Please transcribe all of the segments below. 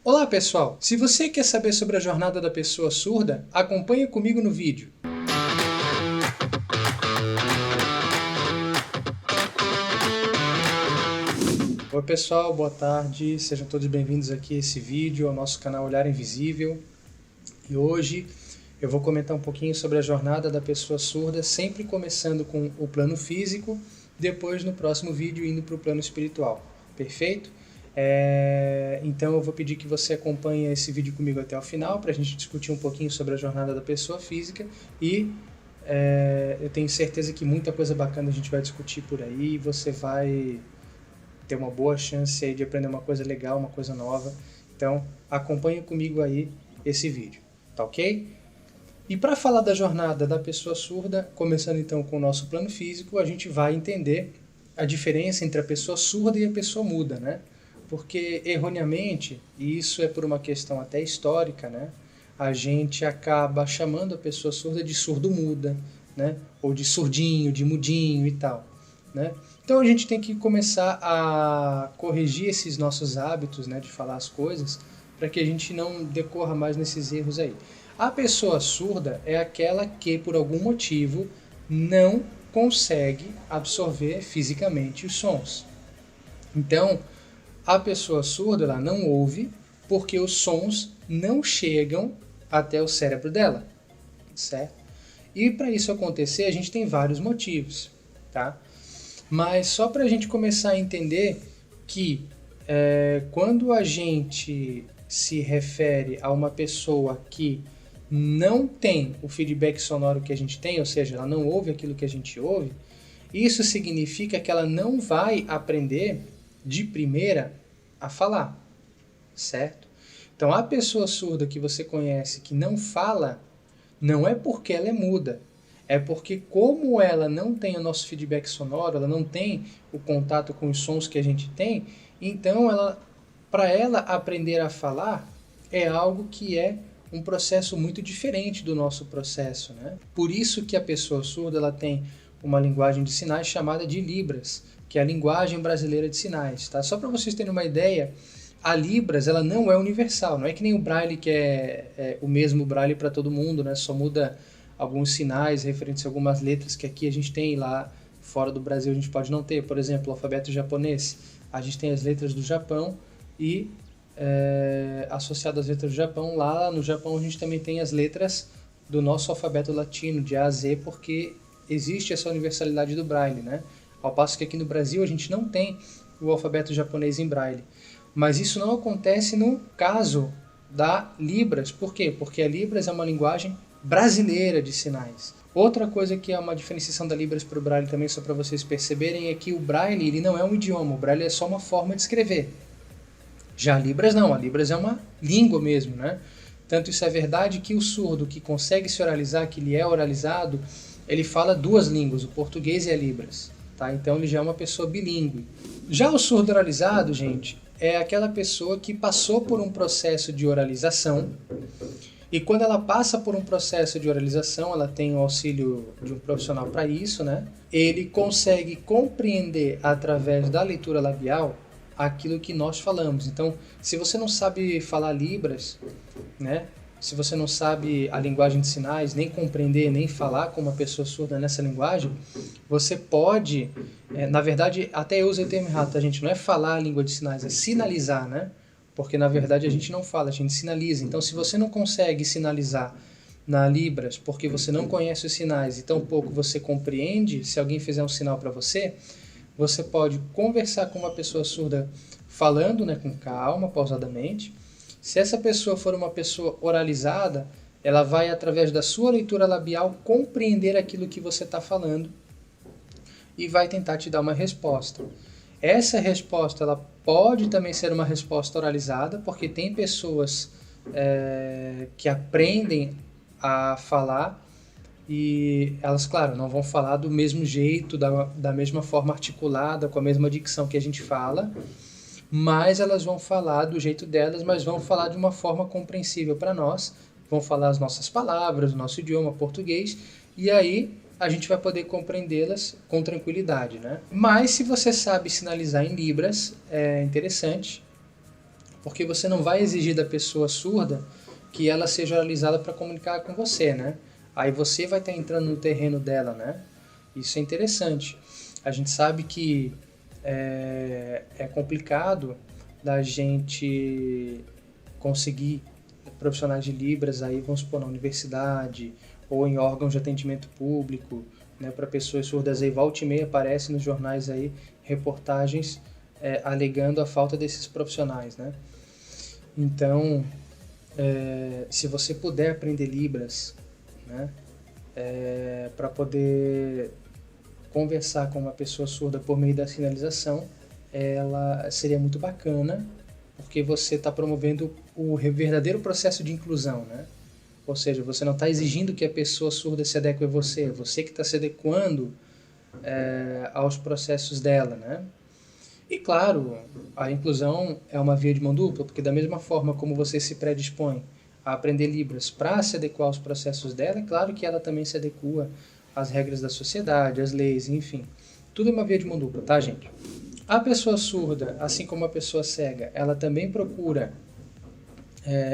Olá pessoal, se você quer saber sobre a jornada da pessoa surda, acompanhe comigo no vídeo. Oi pessoal, boa tarde, sejam todos bem-vindos aqui a esse vídeo, ao nosso canal Olhar Invisível. E hoje eu vou comentar um pouquinho sobre a jornada da pessoa surda, sempre começando com o plano físico, depois no próximo vídeo indo para o plano espiritual, perfeito? Então eu vou pedir que você acompanhe esse vídeo comigo até o final para a gente discutir um pouquinho sobre a jornada da pessoa física e eu tenho certeza que muita coisa bacana a gente vai discutir por aí e você vai ter uma boa chance aí de aprender uma coisa legal, uma coisa nova. Então acompanhe comigo aí esse vídeo, tá ok? E para falar da jornada da pessoa surda, começando então com o nosso plano físico, a gente vai entender a diferença entre a pessoa surda e a pessoa muda, né? Porque erroneamente, e isso é por uma questão até histórica, né, a gente acaba chamando a pessoa surda de surdo-muda, né, ou de surdinho, de mudinho e tal, né? Então a gente tem que começar a corrigir esses nossos hábitos, né, de falar as coisas, para que a gente não decorra mais nesses erros aí. A pessoa surda é aquela que, por algum motivo, não consegue absorver fisicamente os sons. Então, a pessoa surda ela não ouve porque os sons não chegam até o cérebro dela, certo? E para isso acontecer, a gente tem vários motivos, tá? Mas só para a gente começar a entender que quando a gente se refere a uma pessoa que não tem o feedback sonoro que a gente tem, ou seja, ela não ouve aquilo que a gente ouve, isso significa que ela não vai aprender de primeira a falar, certo? Então a pessoa surda que você conhece que não fala, não é porque ela é muda, é porque como ela não tem o nosso feedback sonoro, ela não tem o contato com os sons que a gente tem, então para ela aprender a falar é algo que é um processo muito diferente do nosso processo, né? Por isso que a pessoa surda ela tem uma linguagem de sinais chamada de Libras, que é a linguagem brasileira de sinais, tá? Só para vocês terem uma ideia, a Libras ela não é universal, não é que nem o Braille que é o mesmo Braille para todo mundo, né? Só muda alguns sinais referentes a algumas letras que aqui a gente tem, lá fora do Brasil a gente pode não ter. Por exemplo, o alfabeto japonês, a gente tem as letras do Japão e associado às letras do Japão, lá no Japão a gente também tem as letras do nosso alfabeto latino, de A a Z, porque existe essa universalidade do Braille, né? Ao passo que aqui no Brasil a gente não tem o alfabeto japonês em Braille. Mas isso não acontece no caso da Libras. Por quê? Porque a Libras é uma linguagem brasileira de sinais. Outra coisa que é uma diferenciação da Libras para o Braille também, só para vocês perceberem, é que o Braille ele não é um idioma, o Braille é só uma forma de escrever. Já a Libras não, a Libras é uma língua mesmo, né? Tanto isso é verdade que o surdo que consegue se oralizar, que ele é oralizado, ele fala duas línguas, o português e a Libras, tá? Então ele já é uma pessoa bilíngue. Já o surdo oralizado, gente, é aquela pessoa que passou por um processo de oralização e quando ela passa por um processo de oralização, ela tem o auxílio de um profissional para isso, né? Ele consegue compreender através da leitura labial aquilo que nós falamos. Então, se você não sabe falar Libras, né? Se você não sabe a linguagem de sinais, nem compreender, nem falar como uma pessoa surda nessa linguagem, você pode, na verdade, até eu usei o termo errado, a gente não é falar a língua de sinais, é sinalizar, né? Porque na verdade a gente não fala, a gente sinaliza. Então, se você não consegue sinalizar na Libras porque você não conhece os sinais e tampouco você compreende, se alguém fizer um sinal para você, você pode conversar com uma pessoa surda falando, né, com calma, pausadamente. Se essa pessoa for uma pessoa oralizada, ela vai, através da sua leitura labial, compreender aquilo que você está falando e vai tentar te dar uma resposta. Essa resposta ela pode também ser uma resposta oralizada, porque tem pessoas que aprendem a falar e elas, claro, não vão falar do mesmo jeito, da mesma forma articulada, com a mesma dicção que a gente fala, mas elas vão falar do jeito delas, mas vão falar de uma forma compreensível para nós, vão falar as nossas palavras, o nosso idioma português, e aí a gente vai poder compreendê-las com tranquilidade, né? Mas se você sabe sinalizar em Libras, é interessante, Porque você não vai exigir da pessoa surda que ela seja oralizada para comunicar com você, né? Aí você vai estar entrando no terreno dela, né? Isso é interessante. A gente sabe que é complicado da gente conseguir profissionais de Libras aí, vamos supor, na universidade ou em órgãos de atendimento público, né, para pessoas surdas aí, volta e meia aparece nos jornais aí reportagens alegando a falta desses profissionais, né? Então, se você puder aprender Libras, né, para poder conversar com uma pessoa surda por meio da sinalização, ela seria muito bacana, porque você está promovendo o verdadeiro processo de inclusão, né? Ou seja, você não está exigindo que a pessoa surda se adeque a você, é você que está se adequando aos processos dela, né? E claro, a inclusão é uma via de mão dupla, porque da mesma forma como você se predispõe a aprender Libras para se adequar aos processos dela, é claro que ela também se adequa às regras da sociedade, às leis, enfim. Tudo é uma via de mão dupla, tá, gente? A pessoa surda, assim como a pessoa cega, ela também procura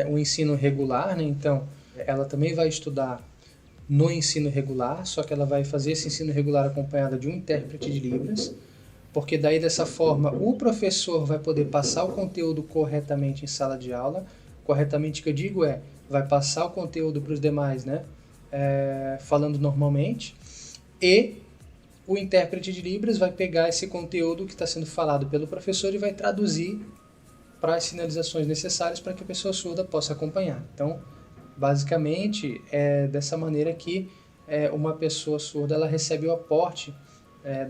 um ensino regular, né? Então, ela também vai estudar no ensino regular, só que ela vai fazer esse ensino regular acompanhada de um intérprete de Libras, porque daí dessa forma o professor vai poder passar o conteúdo corretamente em sala de aula. Corretamente que eu digo vai passar o conteúdo para os demais, né? Falando normalmente, e o intérprete de Libras vai pegar esse conteúdo que está sendo falado pelo professor e vai traduzir para as sinalizações necessárias para que a pessoa surda possa acompanhar. Então, basicamente, é dessa maneira que uma pessoa surda ela recebe o aporte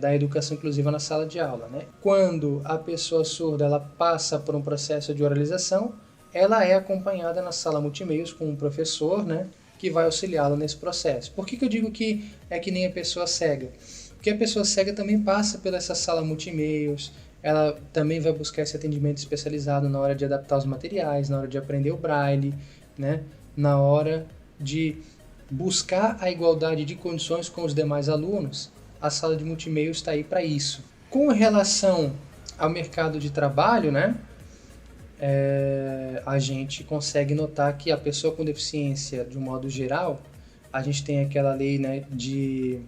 da educação inclusiva na sala de aula, né? Quando a pessoa surda ela passa por um processo de oralização, ela é acompanhada na sala multimeios com um professor, né, que vai auxiliá-la nesse processo. Por que eu digo que é que nem a pessoa cega? Porque a pessoa cega também passa pela essa sala multimeios, ela também vai buscar esse atendimento especializado na hora de adaptar os materiais, na hora de aprender o braille, né, na hora de buscar a igualdade de condições com os demais alunos. A sala de multimeios está aí para isso. Com relação ao mercado de trabalho, né, a gente consegue notar que a pessoa com deficiência, de um modo geral, a gente tem aquela lei, né, de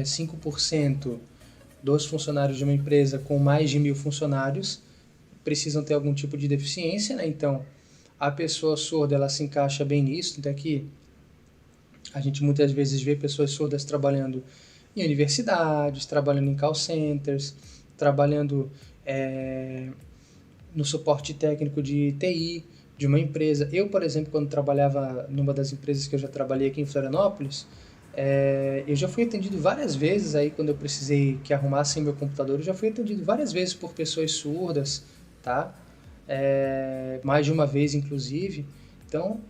5% dos funcionários de uma empresa com mais de 1.000 funcionários precisam ter algum tipo de deficiência, né? Então, a pessoa surda ela se encaixa bem nisso. Então, aqui a gente muitas vezes vê pessoas surdas trabalhando em universidades, trabalhando em call centers, trabalhando no suporte técnico de TI de uma empresa. Eu, por exemplo, quando trabalhava numa das empresas que eu já trabalhei aqui em Florianópolis, eu já fui atendido várias vezes aí quando eu precisei que arrumassem meu computador, eu já fui atendido várias vezes por pessoas surdas, tá? Mais de uma vez, inclusive. Então,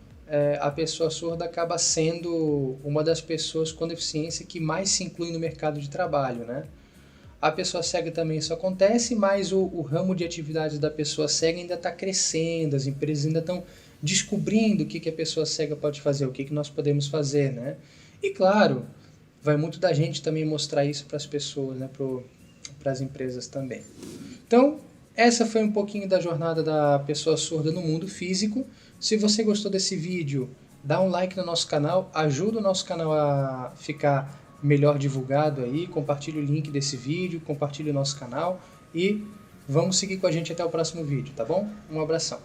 a pessoa surda acaba sendo uma das pessoas com deficiência que mais se inclui no mercado de trabalho, né? A pessoa cega também isso acontece, mas o ramo de atividades da pessoa cega ainda está crescendo, as empresas ainda estão descobrindo o que a pessoa cega pode fazer, o que nós podemos fazer, né? E claro, vai muito da gente também mostrar isso para as pessoas, né? Para as empresas também. Então, essa foi um pouquinho da jornada da pessoa surda no mundo físico. Se você gostou desse vídeo, dá um like no nosso canal, ajuda o nosso canal a ficar melhor divulgado aí, compartilhe o link desse vídeo, compartilhe o nosso canal e vamos seguir com a gente até o próximo vídeo, tá bom? Um abração.